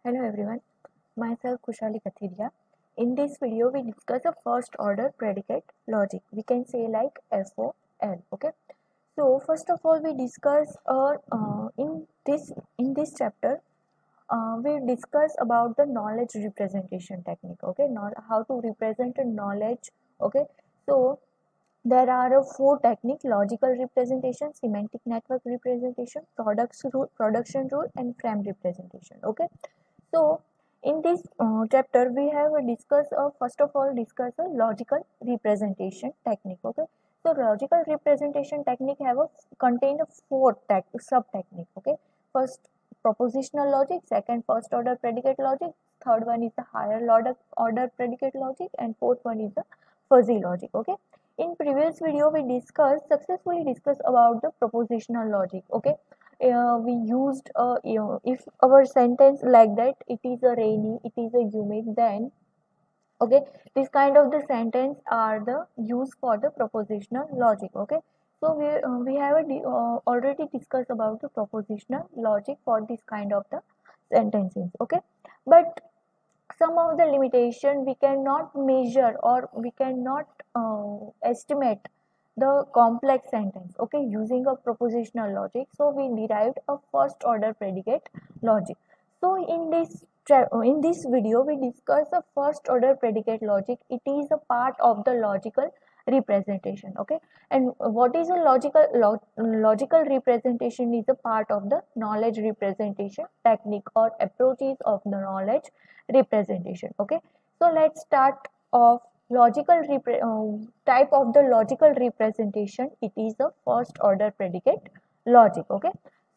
Hello everyone, myself Kushali Kathiria. In this video, we discuss a first order predicate logic. We can say like FOL. Okay. So first of all, we discuss in this chapter, we discuss about the knowledge representation technique. Okay, not how to represent a knowledge. Okay. So there are four techniques: logical representation, semantic network representation, production rule, and frame representation. Okay. So in this chapter, we have discussed first of all discuss a logical representation technique. Okay, so logical representation technique have a contain a four sub technique. Okay, first propositional logic, second first order predicate logic, third one is the higher order predicate logic, and fourth one is the fuzzy logic. Okay, in previous video we successfully discussed about the propositional logic. Okay, we used if our sentence like that, it is a rainy, it is a humid, then okay, this kind of the sentence are the use for the propositional logic. Okay, so we have already discussed about the propositional logic for this kind of the sentences. Okay, but some of the limitation, we cannot measure or we cannot estimate the complex sentence, okay, using a propositional logic. So we derived a first order predicate logic. So in this video we discuss the first order predicate logic. It is a part of the logical representation. Okay, and what is a logical representation is a part of the knowledge representation technique or approaches of the knowledge representation. Okay, so let's start off type of the logical representation. It is the first order predicate logic. Okay,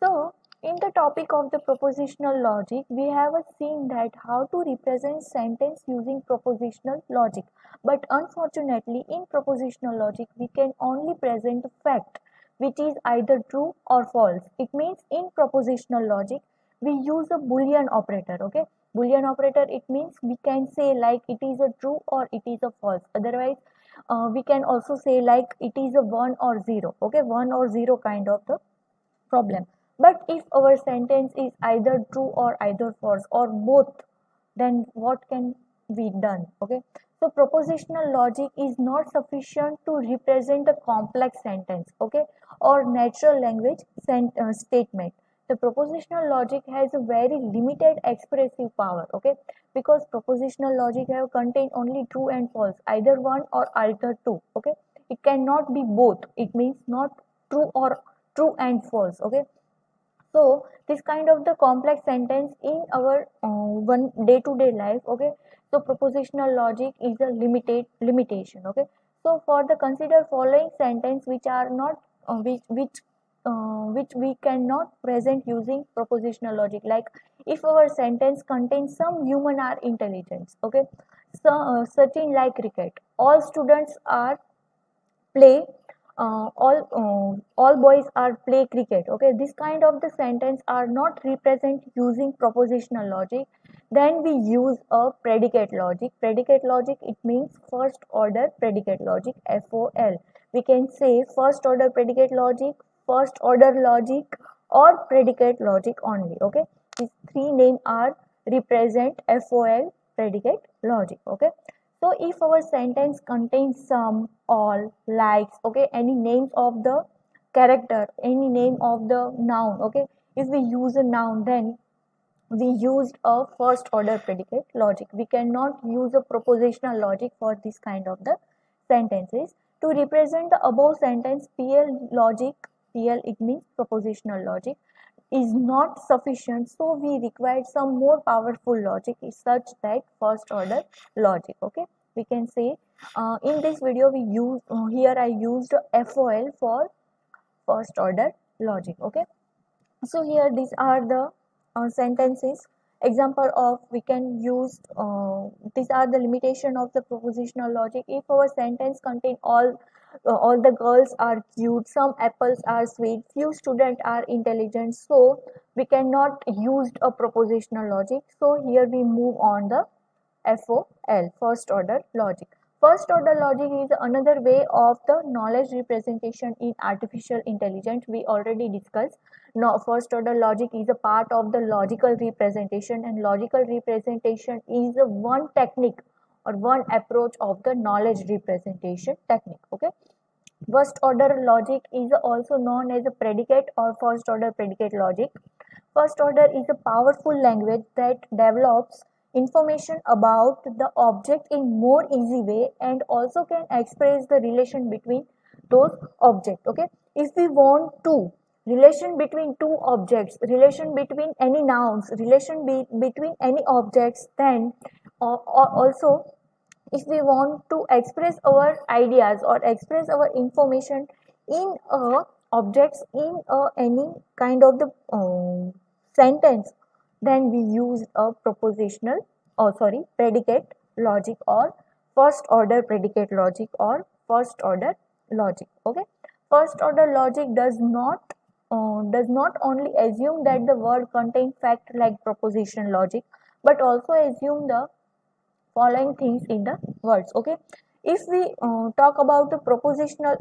so in the topic of the propositional logic, we have seen that how to represent sentence using propositional logic. But unfortunately, in propositional logic, we can only present a fact which is either true or false. It means in propositional logic, we use a Boolean operator. Okay, Boolean operator, it means we can say like it is a true or it is a false. Otherwise, we can also say like it is a 1 or 0. Okay, 1 or 0 kind of the problem. But if our sentence is either true or either false or both, then what can be done? Okay, so propositional logic is not sufficient to represent a complex sentence, okay, or natural language statement. The propositional logic has a very limited expressive power. Okay, because propositional logic have contain only true and false, either one or either two. Okay, it cannot be both. It means not true or true and false. Okay, so this kind of the complex sentence in our one day-to-day life. Okay, so propositional logic is a limited limitation. Okay, so for the consider following sentence which are not which we cannot present using propositional logic. Like if our sentence contains some human are intelligence. Okay, so certain like cricket, all students are play all boys are play cricket. Okay, this kind of the sentence are not represent using propositional logic. Then we use a predicate logic. Predicate logic, it means first order predicate logic, FOL. We can say first order predicate logic, first order logic, or predicate logic only. Okay, these three names are represent FOL predicate logic. Okay, so if our sentence contains some, all, likes, okay, any names of the character, any name of the noun, okay, if we use a noun, then we used a first order predicate logic. We cannot use a propositional logic for this kind of the sentences. To represent the above sentence, PL logic, PL it means propositional logic, is not sufficient, so we require some more powerful logic such that first order logic. Okay, we can say in this video we use here I used FOL for first order logic. Okay, so here these are the sentences example of we can use these are the limitation of the propositional logic. If our sentence contain all the girls are cute, some apples are sweet, few students are intelligent, so we cannot use a propositional logic. So here we move on the FOL, first order logic. First order logic is another way of the knowledge representation in artificial intelligence. We already discussed. No, first order logic is a part of the logical representation, and logical representation is a one technique or one approach of the knowledge representation technique. Okay. First order logic is also known as a predicate or first order predicate logic. First order is a powerful language that develops information about the object in more easy way and also can express the relation between those objects. Okay, if we want to relation between two objects, relation between any nouns, relation between any objects, then also if we want to express our ideas or express our information in objects in any kind of the sentence, then we use a propositional or sorry predicate logic or first order predicate logic or first order logic. Okay, first order logic does not only assume that the word contains fact like proposition logic, but also assume the following things in the words. Okay, if we talk about the propositional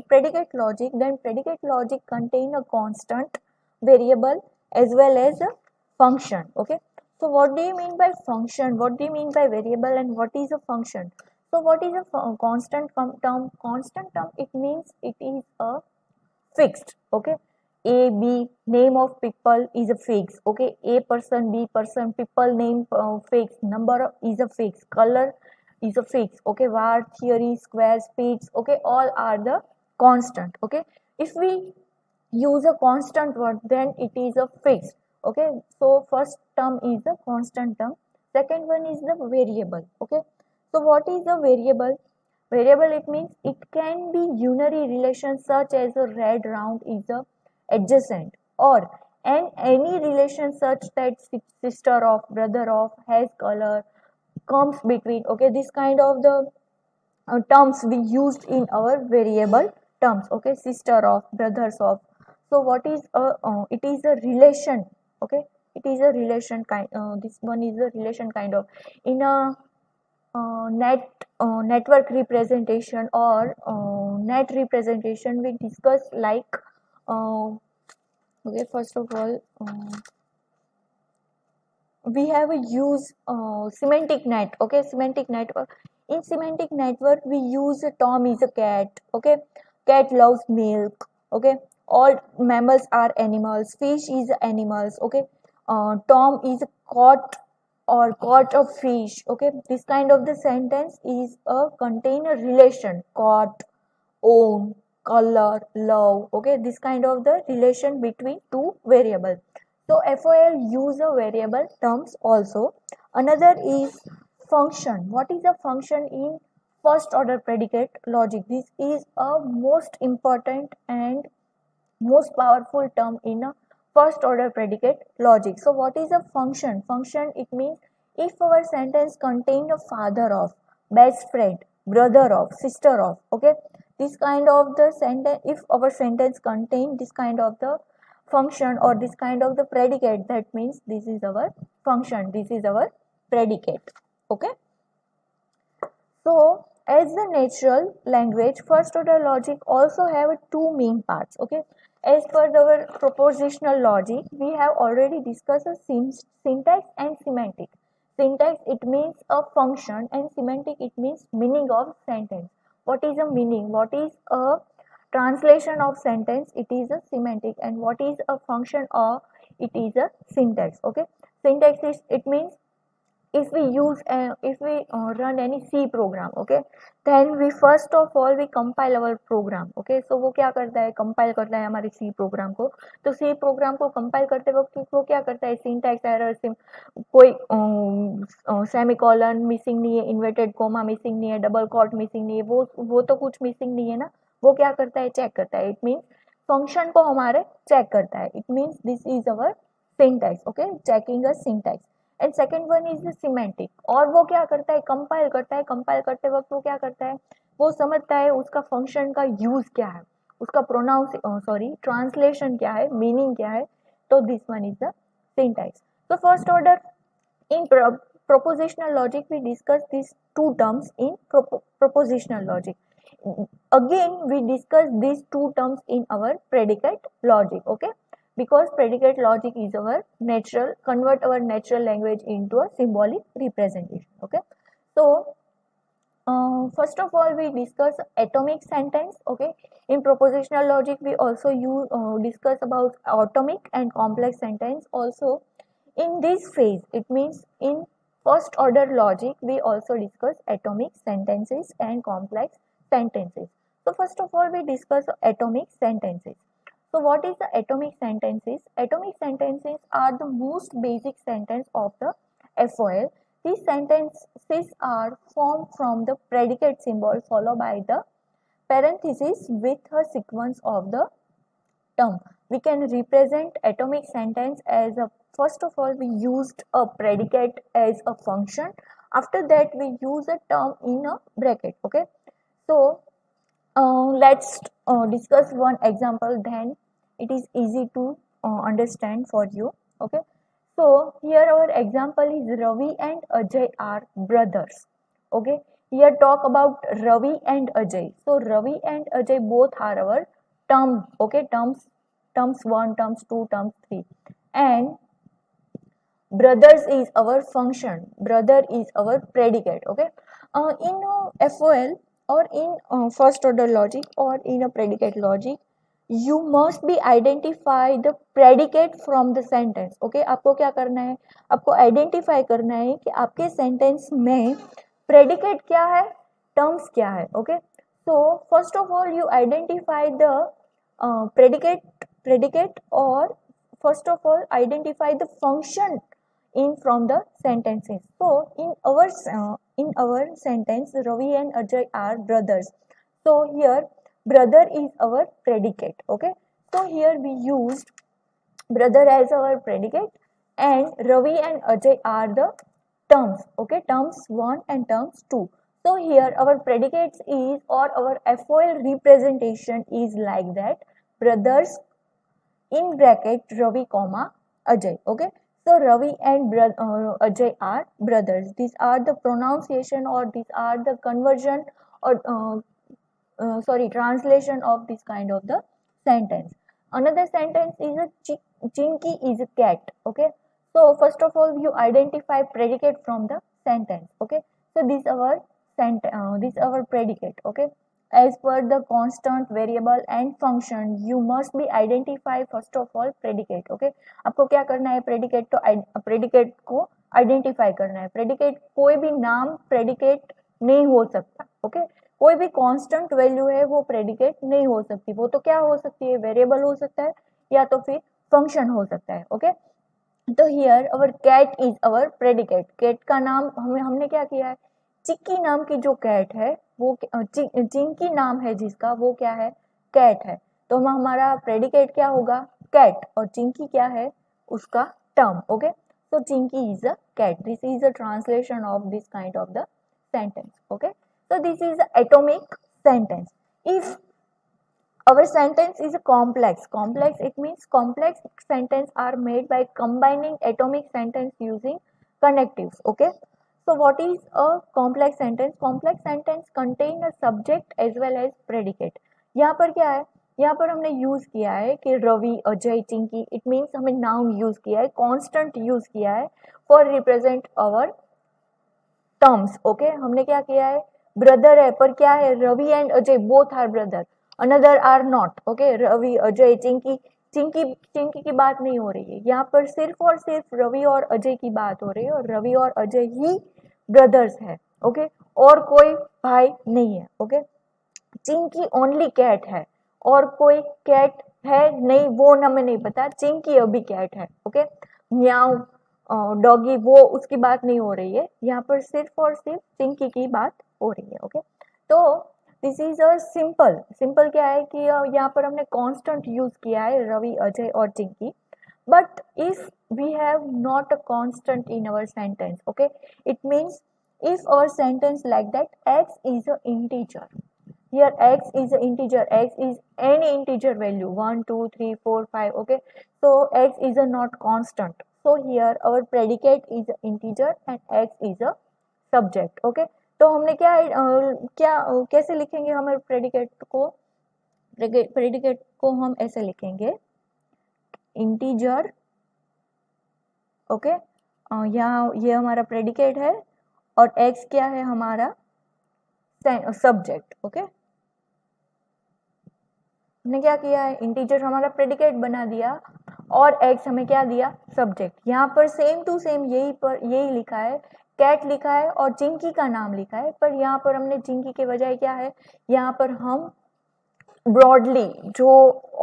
predicate logic, then predicate logic contain a constant variable as well as a function. Okay, so what do you mean by function, what do you mean by variable, and what is a function? So what is a constant term? Constant term, it means it is a fixed. Okay, a b name of people is a fixed. Okay, a person, b person, people name fixed, number is a fixed, color is a fixed. Okay, var, theory, square, speeds, okay, all are the constant. Okay, if we use a constant word, then it is a fixed. Okay, so first term is the constant term, second one is the variable. Okay, so what is a variable? Variable, it means it can be unary relation such as a red round is a adjacent, or and any relation such that sister of, brother of, has color, comes between. Okay, this kind of the terms we used in our variable terms. Okay, sister of, brothers of. So what is a it is a relation. Okay, it is a relation kind. This one is a relation kind of in a network representation or net representation. We discuss like okay, first of all we have a use semantic net. Okay, semantic network. In semantic network we use Tom is a cat. Okay, cat loves milk. Okay, all mammals are animals, fish is animals. Okay, Tom is caught or caught a fish. Okay, this kind of the sentence is a container relation, caught, own, color, love. Okay, this kind of the relation between two variables. So FOL use a variable terms also. Another is function. What is a function in first order predicate logic? This is a most important and most powerful term in a first order predicate logic. So what is a function? Function, it means if our sentence contain a father of, best friend, brother of, sister of. Okay, this kind of the sentence, if our sentence contain this kind of the function or this kind of the predicate, that means this is our function, this is our predicate. Okay, so as the natural language, first order logic also have two main parts. Okay, as per our propositional logic, we have already discussed a syntax and semantic. Syntax, it means a function, and semantic, it means meaning of sentence. What is a meaning? What is a translation of sentence? It is a semantic. And what is a function, or it is a syntax. Okay, syntax is, it means if we use if we run any C program. Okay, then we first of all we compile our program. Okay, so वो क्या करता है, compile करता है हमारे C program को. तो C program को compile करते वक्त वो क्या करता है, syntax error, कोई semicolon missing नहीं है, inverted comma missing नहीं है, double quote missing नहीं है, वो तो कुछ missing नहीं है ना. वो क्या करता है, check करता है. It means function को हमारे check करता है. It means this is our syntax. Okay, checking a syntax. And second one is the semantic, और वो क्या करता है, कंपाइल करता है. कंपाइल करते वक्त वो क्या करता है, वो समझता है उसका फंक्शन का यूज क्या है, उसका प्रोनाउंस ट्रांसलेशन क्या है, मीनिंग क्या है. तो this one is the syntax. तो first order in propositional logic we discuss these two terms in propositional logic. Again we discuss these two terms in our predicate logic. Okay, because predicate logic is our natural, convert our natural language into a symbolic representation. Okay, so first of all we discuss atomic sentence. Okay, in propositional logic we also use discuss about atomic and complex sentence also. In this phase, it means in first order logic we also discuss atomic sentences and complex sentences. So first of all we discuss atomic sentences. So what is the atomic sentences? Atomic sentences are the most basic sentence of the FOL. These sentences are formed from the predicate symbol followed by the parenthesis with a sequence of the term. We can represent atomic sentence as a, first of all we used a predicate as a function. After that we use a term in a bracket. Okay, so let's discuss one example, then it is easy to understand for you. Okay, so here our example is Ravi and Ajay are brothers. Okay, here talk about Ravi and Ajay. So Ravi and Ajay both are our term. Okay, terms 1, terms 2, terms 3, and brothers is our function, brother is our predicate. Okay, in FOL or in first order logic or in a predicate logic, you must be identify the predicate from the sentence. Okay, आपको क्या करना है, आपको identify करना है कि आपके sentence में predicate क्या है, terms क्या है. Okay, so first of all you identify the predicate or first of all identify the function in from the sentences. So in our sentence Ravi and Ajay are brothers. So here brother is our predicate. Okay, so here we used brother as our predicate and Ravi and Ajay are the terms. Okay, terms 1 and terms 2. So here our predicates is or our FOL representation is like that, brothers in bracket Ravi comma Ajay. Okay, so Ravi and Ajay are brothers. These are the pronunciation or these are the conversion or translation of this kind of the sentence. Another sentence is a Chinky is a cat. Okay, so first of all you identify predicate from the sentence. Okay, so this our predicate. Okay, as per the constant, variable and function you must be identify first of all predicate. Okay, आपको क्या करना है, predicate को identify करना है. predicate कोई भी नाम predicate नहीं हो सकता. Okay, कोई भी कांस्टेंट वैल्यू है वो प्रेडिकेट नहीं हो सकती. वो तो क्या हो सकती है, वेरिएबल हो सकता है या तो फिर फंक्शन हो सकता है. ओके, तो here our cat is our predicate. Cat का नाम हमने क्या किया है, चिक्की नाम की जो कैट है वो चिंकी नाम है जिसका वो क्या है, कैट है. तो हमारा प्रेडिकेट क्या होगा, कैट, और चिंकी क्या है उसका term. Okay, so Chinky is a cat. This is a translation of this kind of the sentence. Okay, so this is a atomic sentence. If our sentence is a complex it means complex sentence are made by combining atomic sentence using connectives. Okay, so what is a complex sentence? Complex sentence contain a subject as well as predicate. यहाँ पर क्या है, यहाँ पर हमने use किया है कि रवि, अजय, चिंकी. इट मीन्स हमें नाउन यूज किया है, कांस्टेंट यूज किया है for represent our terms. Okay, हमने क्या किया है, ब्रदर है पर क्या है, Ravi and Ajay both are brother, another are not. Okay, Ravi, Ajay, Chinki. Chinki की बात नहीं हो रही है यहाँ पर, सिर्फ और सिर्फ रवि और अजय की बात हो रही है और रवि और अजय ही ब्रदर्स है. ओके, और कोई भाई नहीं है. ओके, चिंकी ओनली कैट है और कोई कैट है नहीं वो हमें नहीं पता, चिंकी अभी कैट है. ओके, म्याऊ डॉगी वो उसकी बात नहीं हो रही है यहाँ पर, सिर्फ और सिर्फ चिंकी की बात हो रही है. ओके, तो दिस इज अ सिंपल क्या है कि यहाँ पर हमने कांस्टेंट यूज किया है रवि, अजय और Chinki. But if we have not a constant in our sentence, okay, it means if our sentence like that, x is a integer. Here x is a integer, x is any integer value 1 2 3 4 5. Okay, so x is a not constant, so here our predicate is a integer and x is a subject. Okay, तो हमने कैसे लिखेंगे, हमारे predicate को हम ऐसे लिखेंगे, integer, okay, यहाँ ये हमारा प्रेडिकेट है और x क्या है हमारा सब्जेक्ट, ओके। हमने क्या किया है, इंटीजर हमारा प्रेडिकेट बना दिया और x हमें क्या दिया, सब्जेक्ट। यहाँ पर सेम टू सेम यही लिखा है, कैट लिखा है और चिंकी का नाम लिखा है, पर यहाँ पर हमने चिंकी के बजाय क्या है, यहाँ पर हम ब्रॉडली जो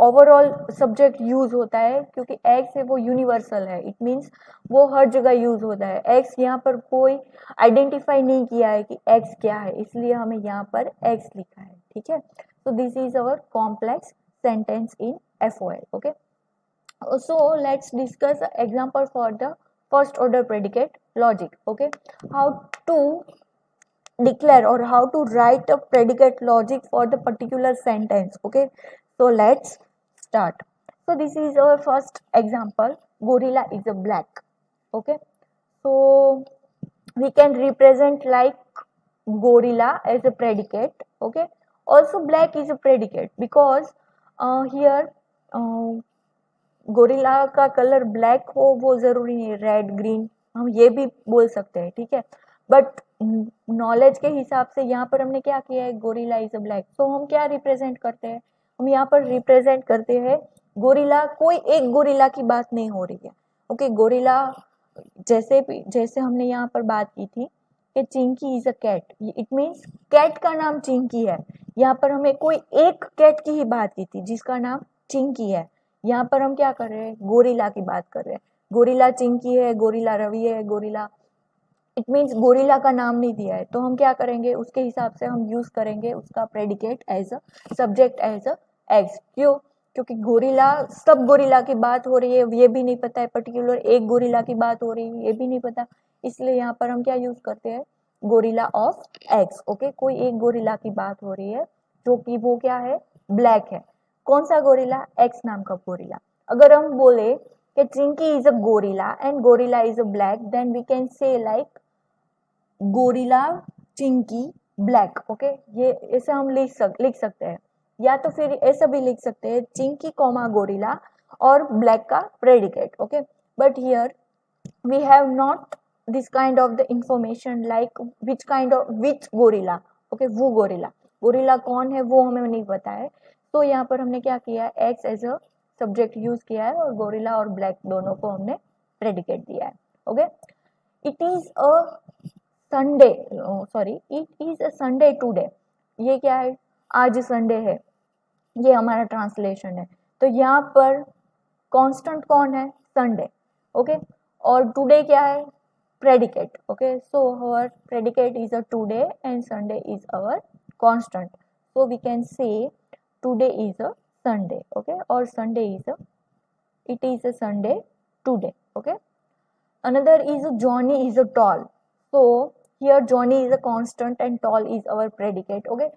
ओवरऑल सब्जेक्ट यूज होता है, क्योंकि एक्स है वो यूनिवर्सल है, इट मीन्स वो हर जगह यूज होता है। एक्स यहाँ पर कोई आइडेंटिफाई नहीं किया है कि एक्स क्या है, इसलिए हमें यहाँ पर एक्स लिखा है, ठीक है। So this is our complex sentence in FOL, okay. So let's discuss an example for the first order predicate logic, okay. How to declare or how to write a predicate logic for the particular sentence, okay. So let's start. So this is our first example, gorilla is a black, okay. So we can represent like gorilla as a predicate, okay. Also black is a predicate because here gorilla का colour black हो वो जरूरी नहीं, red green हम ये भी बोल सकते हैं, ठीक है। बट नॉलेज के हिसाब से यहाँ पर हमने क्या किया है, गोरिल्ला इज अ ब्लैक, तो हम क्या रिप्रेजेंट करते हैं, हम यहाँ पर रिप्रेजेंट करते हैं गोरिल्ला, कोई एक गोरिल्ला की बात नहीं हो रही है, ओके। गोरिल्ला जैसे हमने यहाँ पर बात की थी कि Chinki is a cat, it means cat का नाम चिंकी है। यहाँ पर हमें कोई एक कैट की ही बात की थी जिसका नाम चिंकी है, यहाँ पर हम क्या कर रहे हैं, गोरिल्ला की बात कर रहे हैं। गोरिल्ला चिंकी है, गोरिल्ला रवि है, गोरिल्ला, इट मीन्स गोरिल्ला का नाम नहीं दिया है, तो हम क्या करेंगे, उसके हिसाब से हम यूज करेंगे उसका predicate as a subject as a X. क्यों, क्योंकि गोरिल्ला, सब गोरिल्ला की बात हो रही है ये भी नहीं पता है, पर्टिकुलर एक गोरिल्ला की बात हो रही है ये भी नहीं पता, इसलिए यहाँ पर हम क्या यूज करते हैं, गोरिल्ला ऑफ एक्स, ओके। कोई एक गोरिल्ला की बात हो रही है जो कि वो क्या है, ब्लैक है। कौन सा गोरिल्ला, एक्स नाम का गोरिल्ला। अगर हम बोले कि Chinki is a gorilla and gorilla is a black, then we can say like gorilla Chinki black, okay. ये ऐसे हम लिख सकते हैं, या तो फिर ऐसा भी लिख सकते हैं चिंकी कॉमा गोरिल्ला और ब्लैक का predicate, okay. But here we have not this kind of the information like which gorilla, okay, वो गोरिल्ला कौन है वो हमें नहीं पता है, तो यहाँ पर हमने क्या किया है, X as a subject use किया है और गोरिल्ला और ब्लैक दोनों को हमने प्रेडिकेट दिया है, okay. It is a Sunday, sorry, it is a Sunday today, ये क्या है, आज संडे है, ये हमारा ट्रांसलेशन है। तो यहाँ पर कांस्टेंट कौन है, संडे, ओके, और टुडे क्या है, predicate, okay. So our predicate is a today and Sunday is our constant, so we can say today is a Sunday, okay, or Sunday is a, it is a Sunday today, okay. Another is Johnny is a tall, so here Johnny is a constant and tall is our predicate, okay.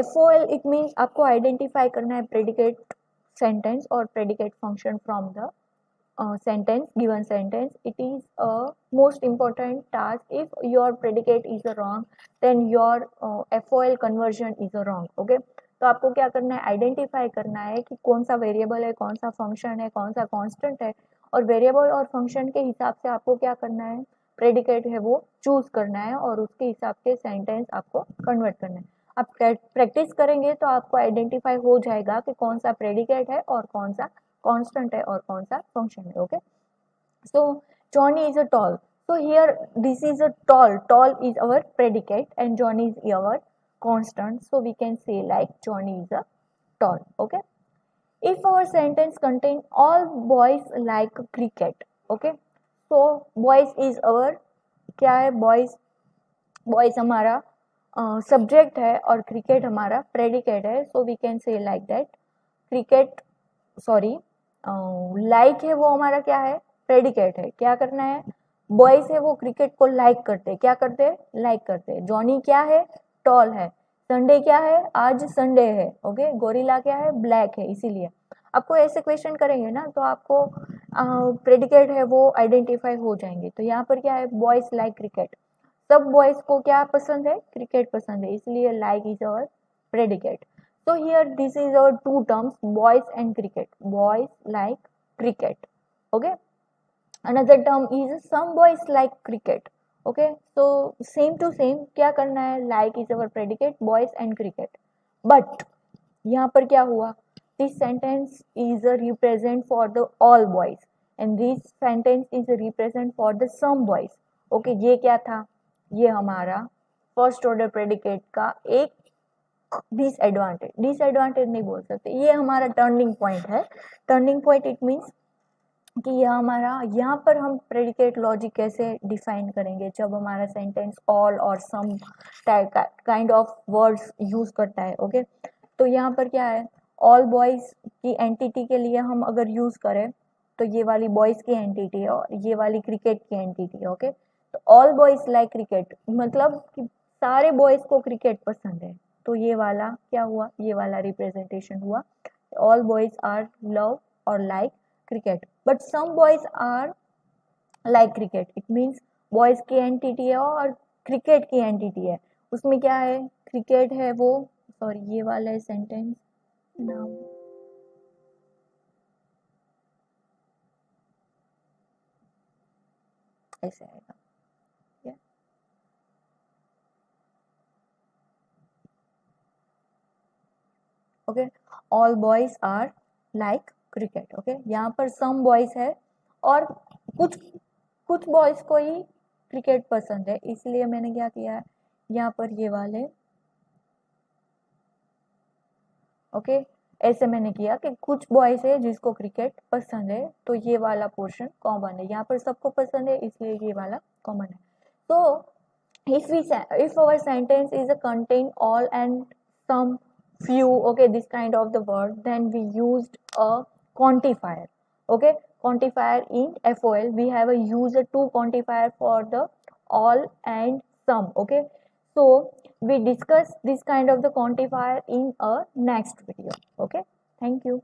FOL it means आपको identify करना है predicate sentence or predicate function from the sentence, given sentence. It is a most important task. If your predicate is wrong, then your FOL conversion is wrong, okay. तो आपको क्या करना है, identify करना है कि कौन सा वेरिएबल है, कौन सा फंक्शन है, कौन सा कांस्टेंट है, और वेरिएबल और फंक्शन के हिसाब से आपको क्या करना है, प्रेडिकेट है वो चूज करना है और उसके हिसाब से सेंटेंस आपको कन्वर्ट करना है। आप प्रैक्टिस करेंगे तो आपको आइडेंटिफाई हो जाएगा कि कौन सा प्रेडिकेट है और कौन सा कांस्टेंट है और कौन सा फंक्शन है, okay. So Johnny is a tall, so here this is a tall is our predicate and Johnny is our constant, so we can say like Johnny is a tall, okay. If our sentence contain all boys like cricket, okay, so boys is our क्या है, boys हमारा subject है और cricket हमारा predicate है, so we can say like that cricket, sorry, like है वो हमारा क्या है, प्रेडिकेट है। क्या करना है, बॉयज है वो क्रिकेट को लाइक करते हैं, क्या करते हैं, लाइक करते हैं। जॉनी क्या है, टॉल है। संडे क्या है, आज संडे है, ओके। गोरिल्ला क्या है, ब्लैक है। इसीलिए आपको ऐसे क्वेश्चन करेंगे ना तो आपको प्रेडिकेट है वो आइडेंटिफाई हो जाएंगे। तो यहाँ पर क्या है, बॉयज लाइक क्रिकेट, सब बॉयज को क्या पसंद है, क्रिकेट पसंद है, इसलिए like is our predicate. So here this is our two terms, boys and cricket. Boys like cricket. Okay, another term is some boys like cricket. Okay, so same to same क्या करना है, like is our predicate, boys and cricket. But यहाँ पर क्या हुआ, this sentence is a represent for the all boys and this sentence is a represent for the some boys. Okay, ये क्या था, ये हमारा फर्स्ट ऑर्डर प्रेडिकेट का एक डिसएडवांटेज नहीं बोल सकते, ये हमारा टर्निंग पॉइंट है. टर्निंग पॉइंट इट मीन्स कि यह हमारा, यहाँ पर हम प्रेडिकेट लॉजिक कैसे डिफाइन करेंगे, जब हमारा सेंटेंस ऑल और some kind of words use करता है. ओके, तो यहाँ पर क्या है, ऑल बॉयज की एंटिटी के लिए हम अगर यूज करें तो ये वाली बॉयज की एंटिटी है और ये वाली क्रिकेट की एंटिटी है. ओके, तो ऑल बॉयज लाइक क्रिकेट मतलब कि सारे बॉयज को क्रिकेट पसंद है, तो ये वाला क्या हुआ, ये वाला रिप्रेजेंटेशन हुआ, ऑल बॉयज आर लव और like cricket. But some boys are like cricket, it means boys की एंटिटी है और क्रिकेट की एंटिटी है. उसमें क्या है, क्रिकेट है वो, सॉरी ये वाला है सेंटेंस नाउ, ऐसे आएगा. Okay, all boys are like cricket. Okay, यहाँ पर सम बॉयज है और कुछ कुछ बॉयज को ही क्रिकेट पसंद है, इसलिए मैंने क्या किया है, यहाँ पर ये वाले ओके ऐसे मैंने किया कि कुछ बॉयज है जिसको क्रिकेट पसंद है, तो ये वाला पोर्शन कॉमन है, यहाँ पर सबको पसंद है इसलिए ये वाला कॉमन है. तो if our sentence is a contain all and some few, okay, this kind of the word, then we used a quantifier. Okay, quantifier in FOL we have a user two quantifier for the all and some. Okay, so we discuss this kind of the quantifier in a next video. Okay, thank you.